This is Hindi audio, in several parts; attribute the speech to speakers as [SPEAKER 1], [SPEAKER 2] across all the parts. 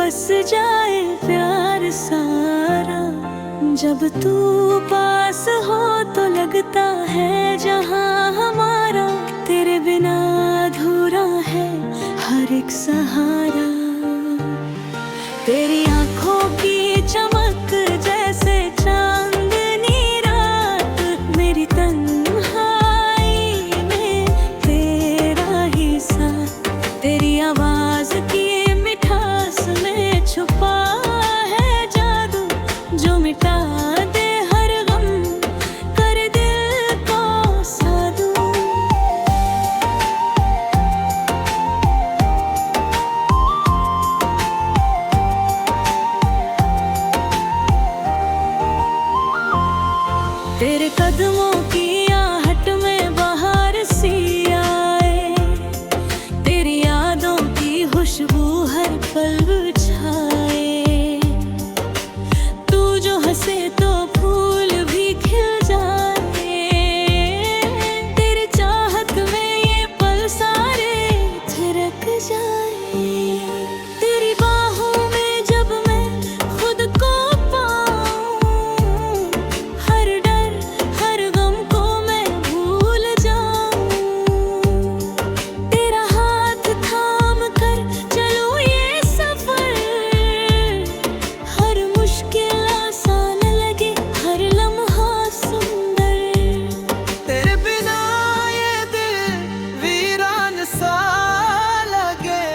[SPEAKER 1] बस जाए प्यार सारा। जब तू पास हो तो लगता है जहां हमारा, तेरे बिना अधूरा है हर एक सहारा। तेरी आंखों की चमक जैसे चांदनी रात, मेरी तन्हाई में तेरा ही साथ। तेरी आवाज की मिठास में छुपा है जादू, जो मिटा दे हर गम, कर दिल को सादू। तेरे कदमों की आहट में बाहर सी आए, तेरी यादों की खुशबू हर पल छाए। तू जो हंसे तो फूल भी खिल जाए, तेरी चाहत में ये पल सारे थिरक जाए। तेरी बाहों में जब मैं खुद को पाऊं, हर डर हर गम को मैं भूल जाऊं। तेरा हाथ थाम कर चलूं ये सफर, हर मुश्किल आसान लगे, हर लम्हा सुंदर।
[SPEAKER 2] तेरे बिना ये दिल वीरान सा लगे,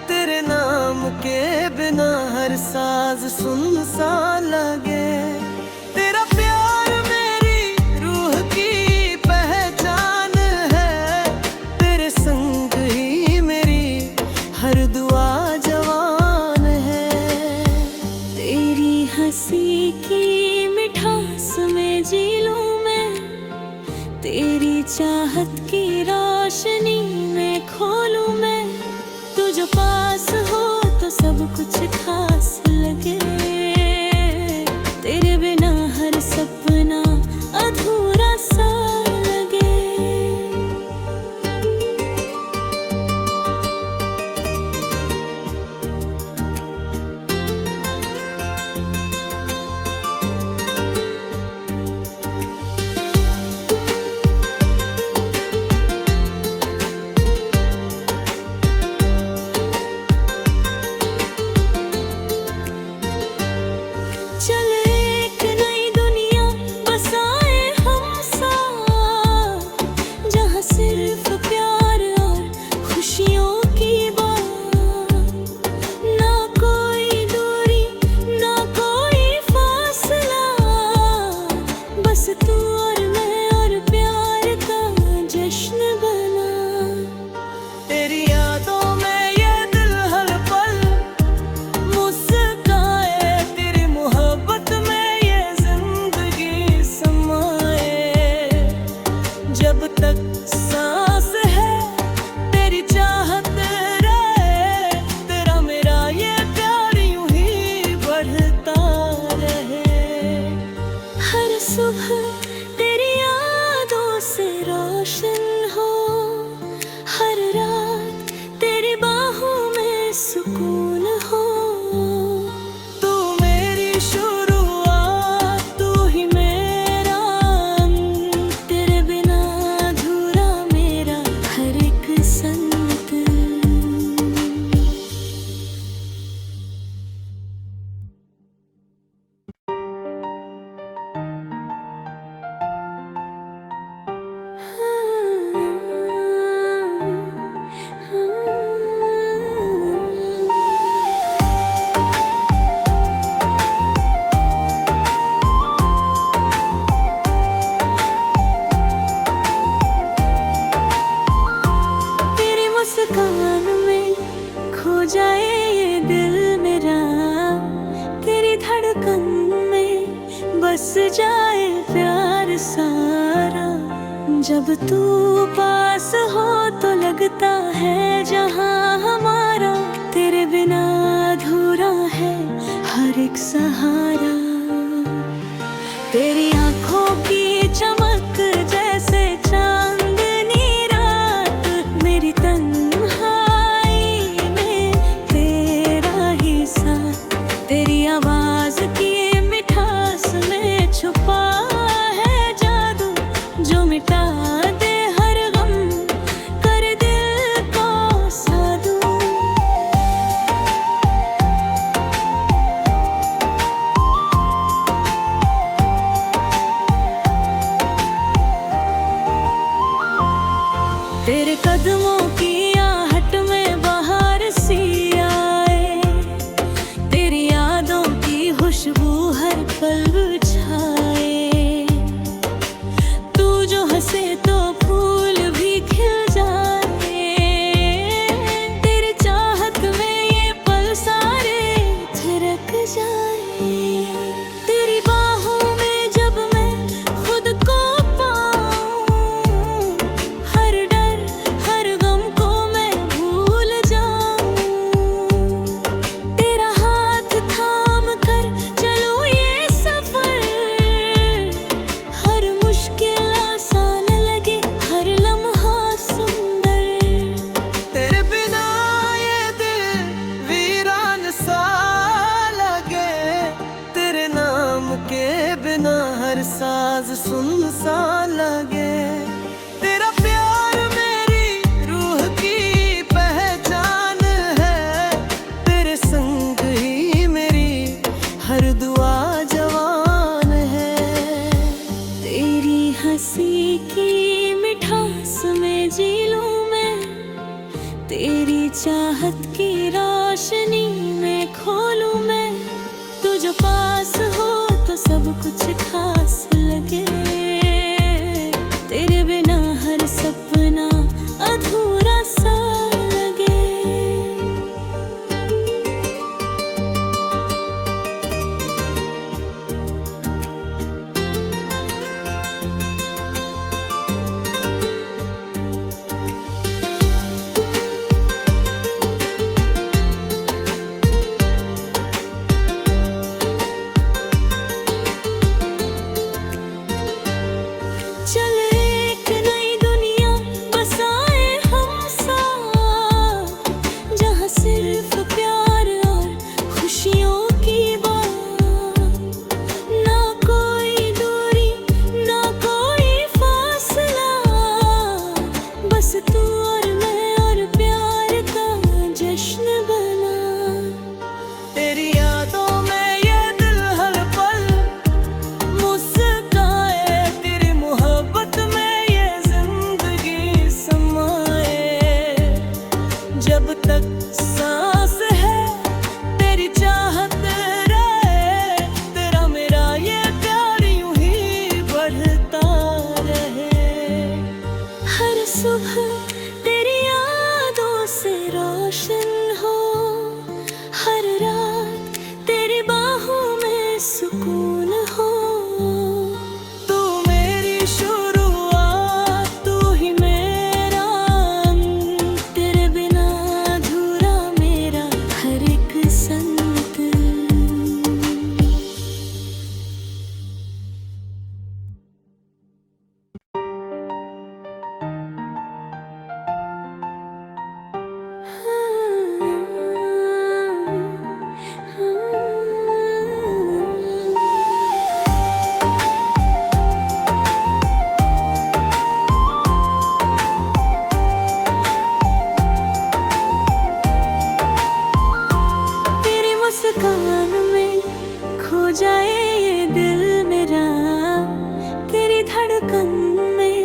[SPEAKER 2] तेरे नाम के बिना हर साज सुनसान लगे। तेरा प्यार मेरी रूह की पहचान है, तेरे संग ही मेरी हर दुआ जवान है।
[SPEAKER 1] तेरी हंसी की मिठास में जी लूं मैं, तेरी चाहत की रोशनी में खोलूं मैं। तू जो पास हो तो सब कुछ खास लगे, तेरे बिना हर सपना अधूरा सा लगे। चले एक नई दुनिया बसाए हम साथ, जहाँ सिर्फ प्यार और खुशियों की बात। ना कोई दूरी ना कोई फासला, बस तू और मैं और प्यार का जश्न बना।
[SPEAKER 2] तेरी यादों में ये दिल हर पल मुस्काए, तेरी मोहब्बत में ये जिंदगी समाए। जब तक सांस है तेरी चाहत रहे, तेरा मेरा ये प्यार यूं ही बढ़ता रहे।
[SPEAKER 1] हर सुबह तेरी यादों से रोशन हो, हर रात तेरी बाहों में सुकून हो।
[SPEAKER 2] तू मेरी शुरुआत, तू ही मेरा अंत,
[SPEAKER 1] तेरे बिना अधूरा मेरा हर एक संत। तेरी मुस्कान में खो जाए ये दिल मेरा, तेरी धड़कन में बस जाए प्यार सारा। जब तू पास हो तो लगता है जहां हमारा, तेरे बिना अधूरा है हर एक सहारा। तेरी आंखों की चमक जैसे चांदनी रात, मेरी तन्हाई में तेरा ही साथ। रोशनी में खोलूं मैं, तू जो पास हो तो सब कुछ खास लगे। तेरे बिना हर सपना अधूरा सा लगे। चले एक नई दुनिया बसाए हम साथ, जहाँ सिर्फ प्यार और खुशियों की बात। ना कोई दूरी ना कोई फासला, बस तू और मैं और प्यार का जश्न बना।
[SPEAKER 2] तेरी यादों में ये दिल हर पल मुस्काए, तेरी मोहब्बत में ये जिंदगी समाए। जब तक सांस है तेरी चाहत रहे, तेरा मेरा ये प्यार यूं ही बढ़ता रहे।
[SPEAKER 1] हर सुबह तेरी यादों से रोशन हो, हर रात तेरी बाहों में सुकून हो।
[SPEAKER 2] तू मेरी शुरुआत, तू ही मेरा अंत,
[SPEAKER 1] तेरे बिना अधूरा मेरा हर एक संत। तेरी मुस्कान में खो जाए ये दिल मेरा, तेरी धड़कन में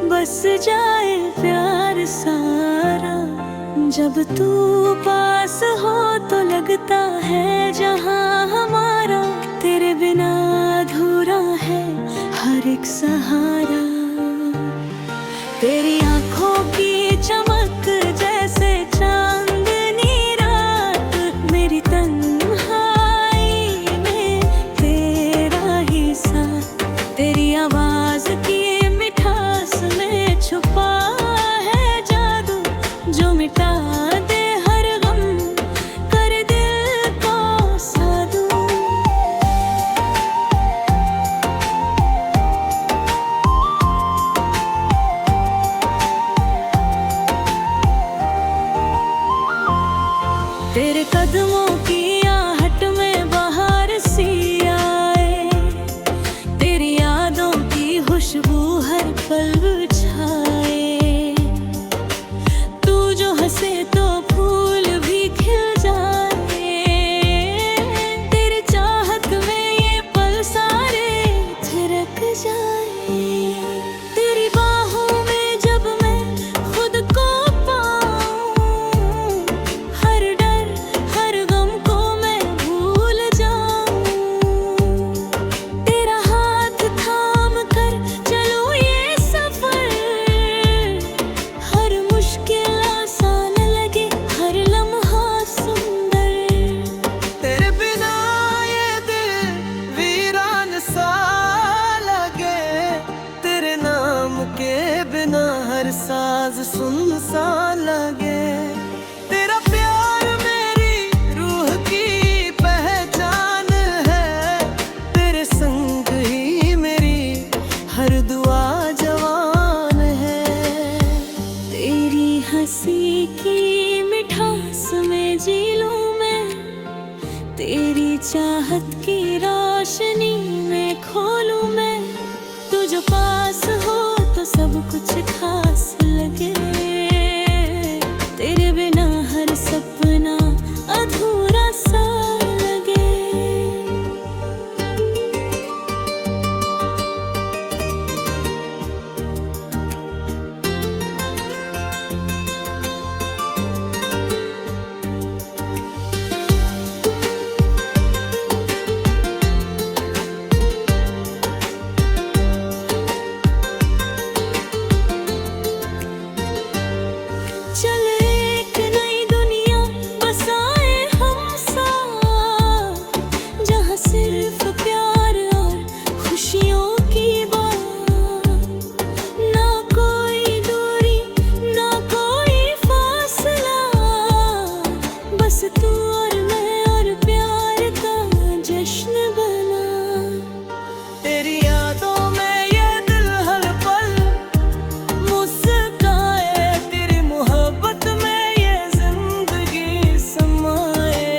[SPEAKER 1] बस जाए प्यार सारा। जब तू पास हो तो लगता है जहां हमारा, तेरे बिना अधूरा है हर एक सहारा। तेरी आंखों की चमक जैसे चांदनी रात, मेरी तन्हाई में तेरा ही साथ। तेरी आवाज की मिठास में छुपा है जादू, जो मिटा दे हर गम, कर दिल को साधु। तेरे कदमों की आहट में बाहर सी आए, तेरी यादों की खुशबू हर पल छाए। तू जो हंसे तो फूल भी खिल जाए, तेरी चाहत में ये पल सारे थिरक जाए। तेरी बाहों में जब मैं खुद को पाऊं, हर डर हर गम को मैं भूल जाऊं। तेरा हाथ थाम कर चलूं ये सफर, हर मुश्किल आसान लगे, हर लम्हा सुंदर।
[SPEAKER 2] तेरे बिना ये दिल वीरान सा लगे, तेरे नाम के बिना हर साज सुनसान लगे। तेरा प्यार मेरी रूह की पहचान है, तेरे संग ही मेरी हर दुआ जवान है।
[SPEAKER 1] तेरी हंसी की मिठास में जी लूं मैं, तेरी चाहत की रोशनी में खोलूं मैं। तू जो पास हो तो सब कुछ खास लगे। तेरे बिना हर सपना अधूरा सा लगे। और मैं और प्यार का जश्न बना।
[SPEAKER 2] तेरी यादों में ये दिल हर पल मुस्काए, तेरी मोहब्बत में ये जिंदगी समाए।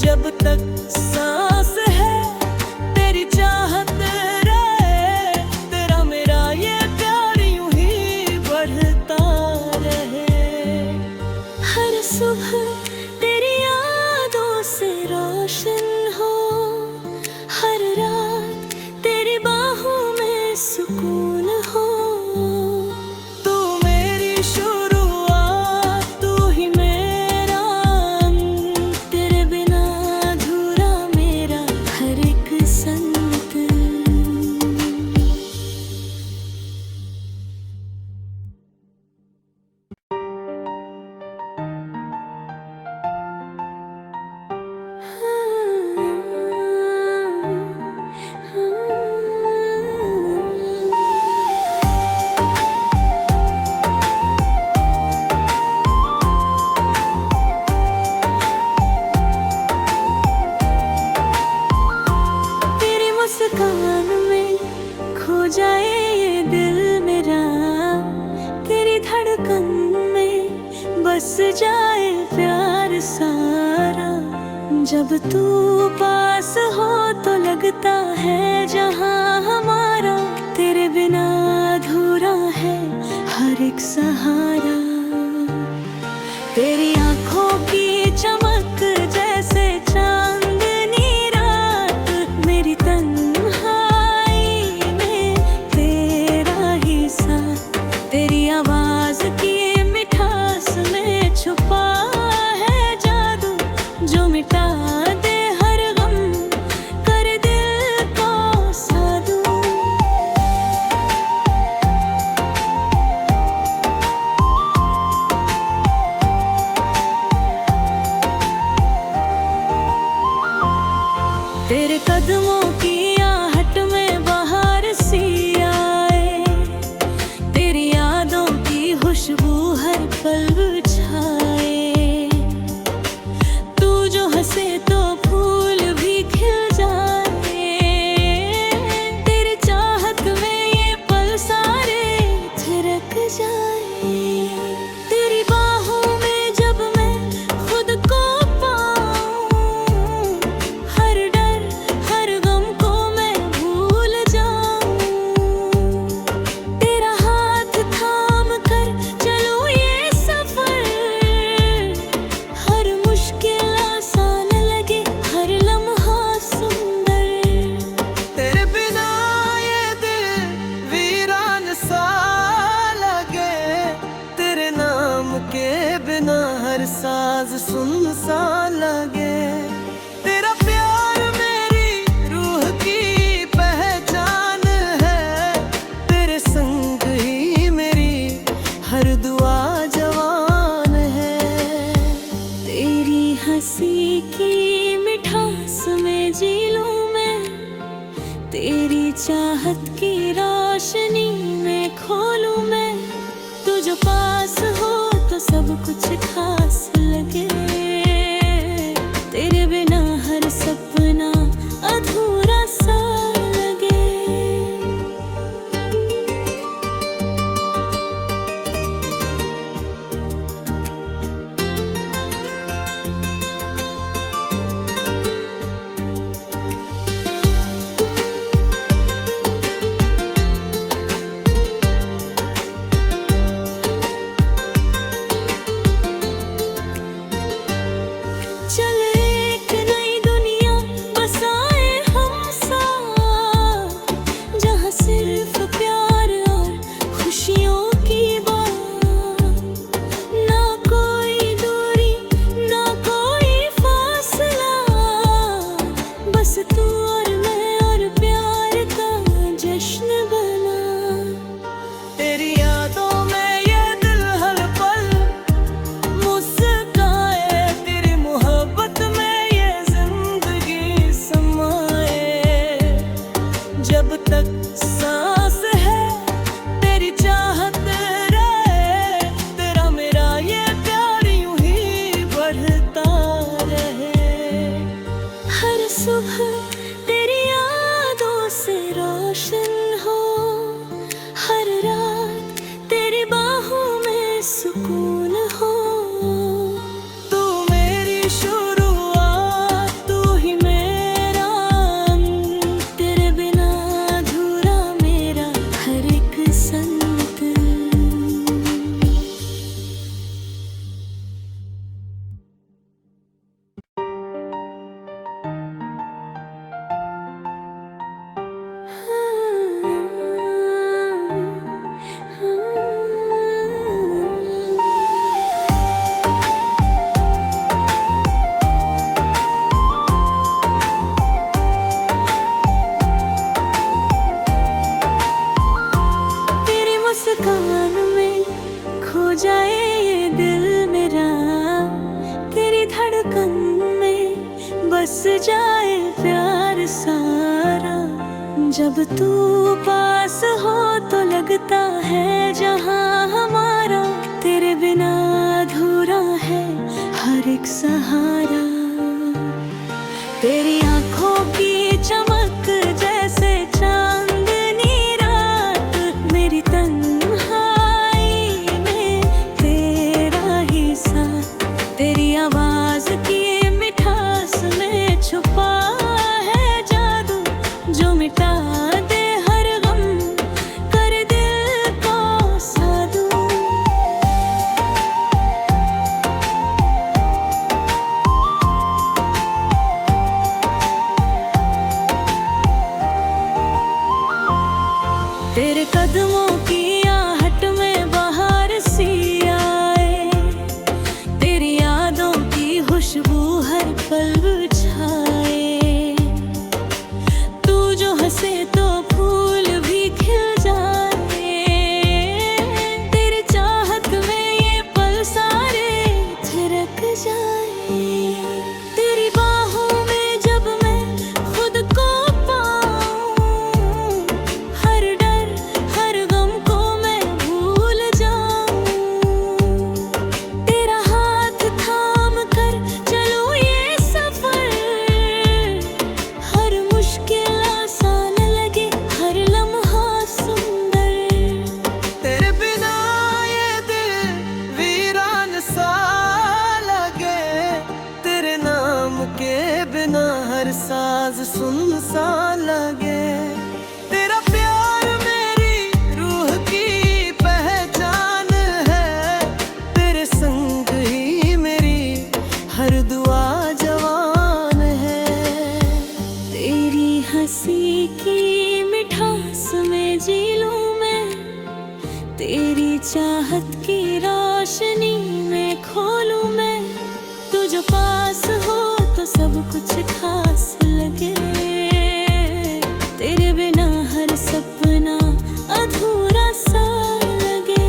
[SPEAKER 2] जब तक सांस है तेरी चाहत रहे, तेरा मेरा ये प्यार यूं ही बढ़ता रहे।
[SPEAKER 1] हर सुबह तेरी यादों से रोशन हो, हर रात तेरी बाहों में सुकून हो।
[SPEAKER 2] तू मेरी शुरुआत, तू ही मेरा अंत,
[SPEAKER 1] तेरे बिना अधूरा मेरा हर एक संत। तेरी मुस्कान में खो जाए ये दिल मेरा, तेरी धड़कन में बस जाए प्यार सारा। जब तू पास हो तो लगता है जहां हमारा, तेरे बिना अधूरा है हर एक सहारा। तेरी आंखों की चमक जैसे चांदनी रात, मेरी तन्हाई में तेरा ही साथ। तेरी आवाज की मिठास में छुपा है जादू, जो मिटा दे हर गम, कर दिल को सादू। तेरे कदमों की आहट में बाहर सी आए, तेरी यादों की खुशबू हर पल छाए। तू जो हंसे तो फूल भी खिल जाए, तेरी चाहत में ये पल सारे थिरक जाए। तेरी बाहों में जब मैं खुद को पाऊं, हर डर हर गम को मैं भूल जाऊं। तेरा हाथ थाम कर चलूं ये सफर, हर मुश्किल आसान लगे, हर लम्हा सुंदर।
[SPEAKER 2] तेरे बिना ये दिल वीरान सा लगे, तेरे नाम के बिना हर साज सुन सा लगे। तेरा प्यार मेरी रूह की पहचान है, तेरे संग ही मेरी हर दुआ जवान है।
[SPEAKER 1] तेरी हंसी की मिठास में जी लूं मैं, तेरी चाहत की रोशनी में खोलूं मैं। तू जो पास हो तो सब कुछ खास लगे, तेरे बिना हर सपना अधूरा सा लगे। शुरुआत, तू ही मेरा अंत, तेरे बिना अधूरा मेरा हर एक संत। तेरी मुस्कान में खो जाए ये दिल मेरा, तेरी धड़कन में बस जाए प्यार सारा। जब तू पास हो तो लगता है जहां हमारा, तेरे बिना अधूरा है हर एक सहारा। तेरी आंखों की चमक जैसे चांदनी रात, मेरी तन्हाई में तेरा ही साथ, तेरी आवाज की मिठास में छुपा है जादू, जो मिटा दे हर गम, कर दिल को साधु। तेरे कदमों की आहट में बाहर सी आए, तेरी यादों की खुशबू हर पल छाए। तू जो हंसे तो फूल भी खिल जाए, तेरी चाहत में ये पल सारे थिरक जाए। तेरी बाहों में जब मैं खुद को पाऊं, हर डर हर गम को मैं भूल जाऊं। तेरा हाथ थाम कर चलूं ये सफर, हर मुश्किल आसान लगे हर लम्हा सुंदर।
[SPEAKER 2] तेरे बिना ये दिल वीरान सा लगे, तेरे नाम के बिना हर साज सुनसान लगे। तेरा प्यार मेरी रूह की पहचान है, तेरे संग ही मेरी हर दुआ जवान है।
[SPEAKER 1] तेरी हंसी की मिठास में जी लूं मैं, तेरी चाहत की रोशनी में खोलूं मैं। तू जो पास हो तो सब कुछ खास लगे, तेरे बिना हर सपना अधूरा सा लगे।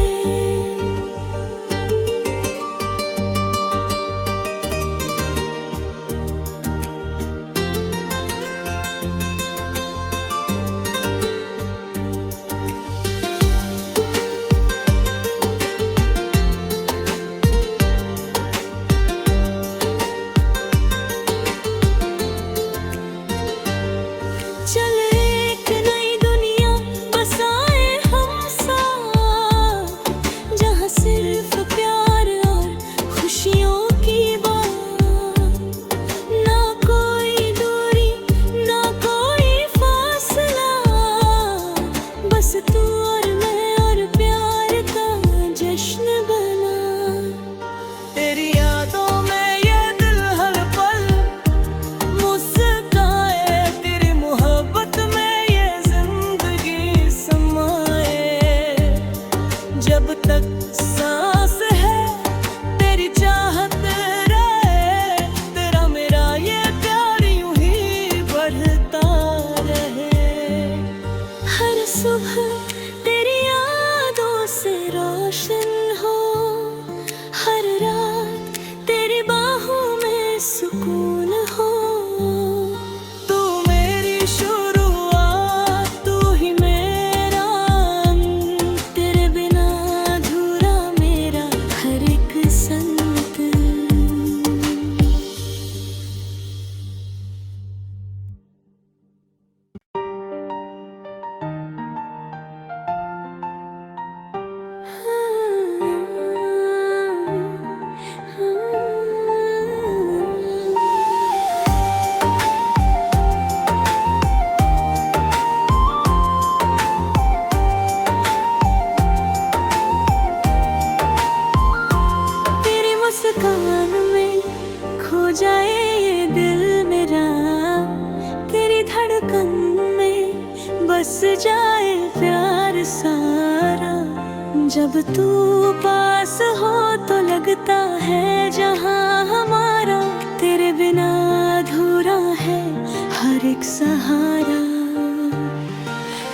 [SPEAKER 1] जाए ये दिल मेरा, तेरी धड़कन में बस जाए प्यार सारा। जब तू पास हो तो लगता है जहां हमारा, तेरे बिना अधूरा है हर एक सहारा।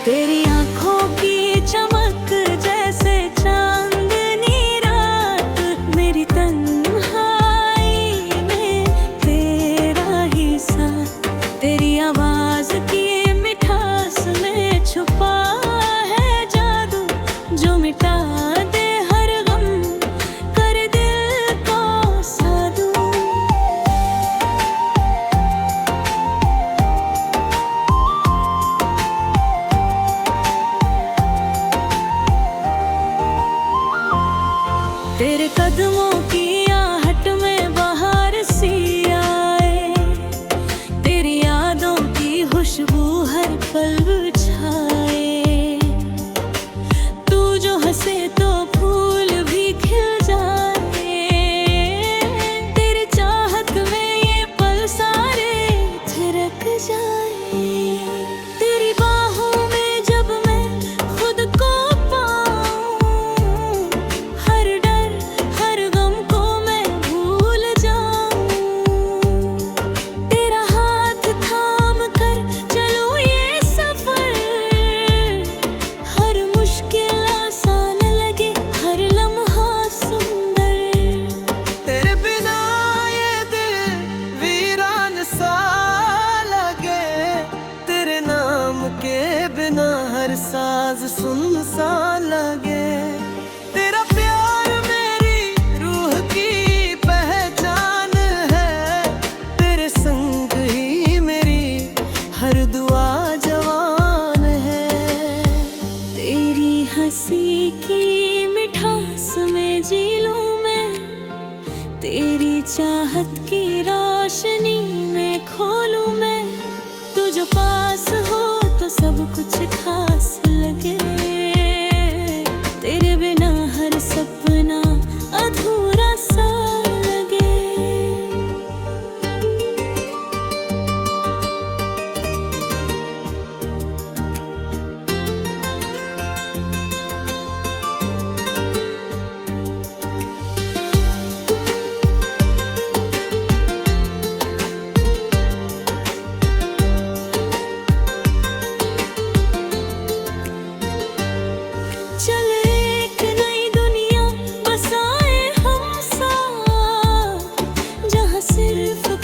[SPEAKER 1] तेरी आंखों की चमक जैसे चांदनी रात, मेरी तन्हाई में तेरा ही साथ। तेरी आवाज की मिठास में छुपा है जादू, जो मिटा दे हर गम, कर दिल को सादू। तेरे कदमों की आहट में बाहर सी आए, तेरी यादों की खुशबू हर पल छाए। तू जो हंसे तो फूल भी खिल जाए, तेरी चाहत में ये पल सारे थिरक जाए। तेरी बाहों में जब मैं खुद को पाऊं, हर डर हर गम को मैं भूल जाऊं। तेरा हाथ थाम कर चलूं ये सफर, हर मुश्किल आसान लगे हर लम्हा सुंदर।
[SPEAKER 2] तेरे बिना ये दिल वीरान सा लगे, तेरे नाम के बिना हर साज सुनसान लगे। तेरा प्यार मेरी रूह की पहचान है, तेरे संग ही मेरी हर दुआ जवान है।
[SPEAKER 1] तेरी हंसी की मिठास में जी लूं मैं, तेरी चाहत की रोशनी में खोलूं मैं। तू जो पास हो तो सब कुछ खास लगे, तेरे बिना हर सपना अधूरा सा लगे। चले एक नई दुनिया बसाए हम साथ, जहाँ सिर्फ